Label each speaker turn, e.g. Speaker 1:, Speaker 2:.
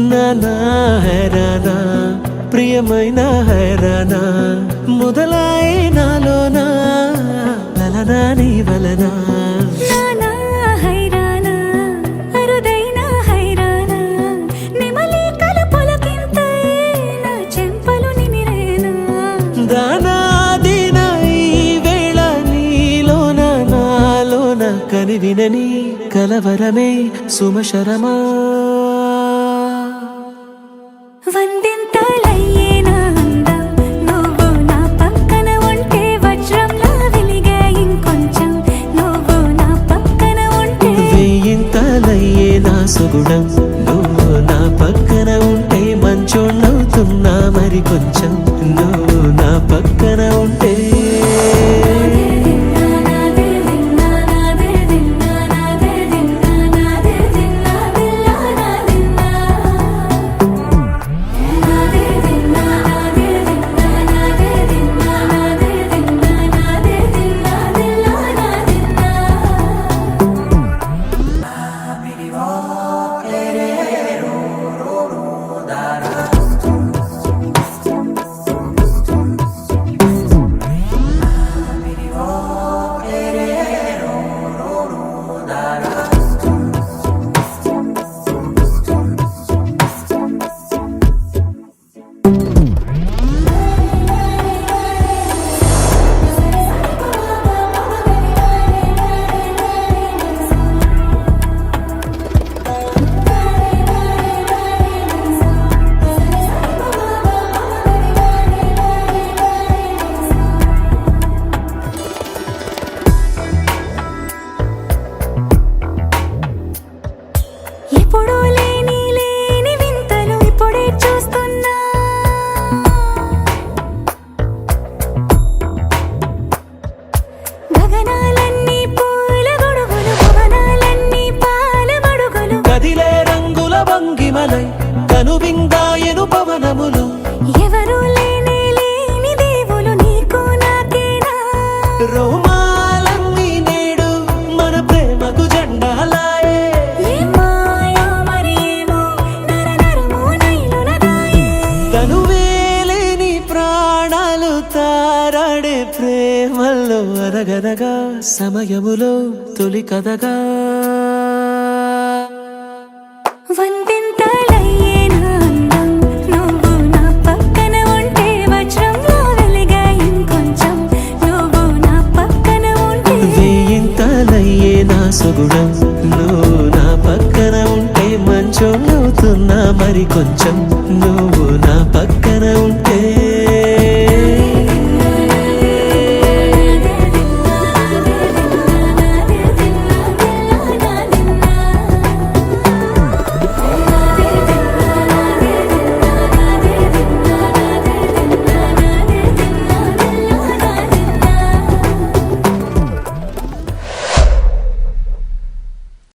Speaker 1: నానా హైరానా ప్రియమైన హైరానా మొదలాయే నాలోనా లలనా నీ వలనా
Speaker 2: నానా హైరానా అరుదైన హైరానా నిమలి కలపులకింతై నా చెంపలు నిమిరేనా
Speaker 1: దానా దినా ఈ వేళ నీలోన నాలోన కనివినని కలవరమే సుమశరమా
Speaker 2: వందింతలయ్యేనా అందం నువ్వు నా పక్కన ఉంటే వజ్రంలా వెలిగే ఇంకొంచెం నువ్వు నా పక్కన ఉంటే
Speaker 1: వెయ్యింతలయ్యే నా సుగుణం నువ్వు నా పక్కన ఉంటే మంచోణ్ణవుతున్నా మరి కొంచెం నువ్వు నా పక్కన ఉంటే
Speaker 2: ఎప్పుడూ లేని వింతలు ఇప్పుడే చూస్తున్నా గగనాలన్నీ పూల గొడుగులు భవనాలన్నీ పాల మడుగులు
Speaker 1: కదిలే రంగుల భంగిమలై కనువిందాయను పవనములు
Speaker 2: ఎవరూ లేని దేవులు నీకు నాకేనా
Speaker 1: రోమాలన్నీ నేడు మన ప్రేమకు జెండాలాయే
Speaker 2: మాయో మరేమో నరనరమో నైలునదాయే
Speaker 1: తనువేలేని ప్రాణాలు తారాడే ప్రేమల్లో అరగనగా సమయములో తొలి కథగా
Speaker 2: వందింతలయ్యేనా అందం నువ్వు నా పక్కన ఉంటే వజ్రంలా వెలిగే ఇంకొంచెం నువ్వు నా పక్కన ఉంటే
Speaker 1: వెయ్యింతలయ్యే నా సుగుణం నువ్వు నా పక్కన ఉంటే మంచోణ్ణవుతున్నా మరి కొంచెం నువ్వు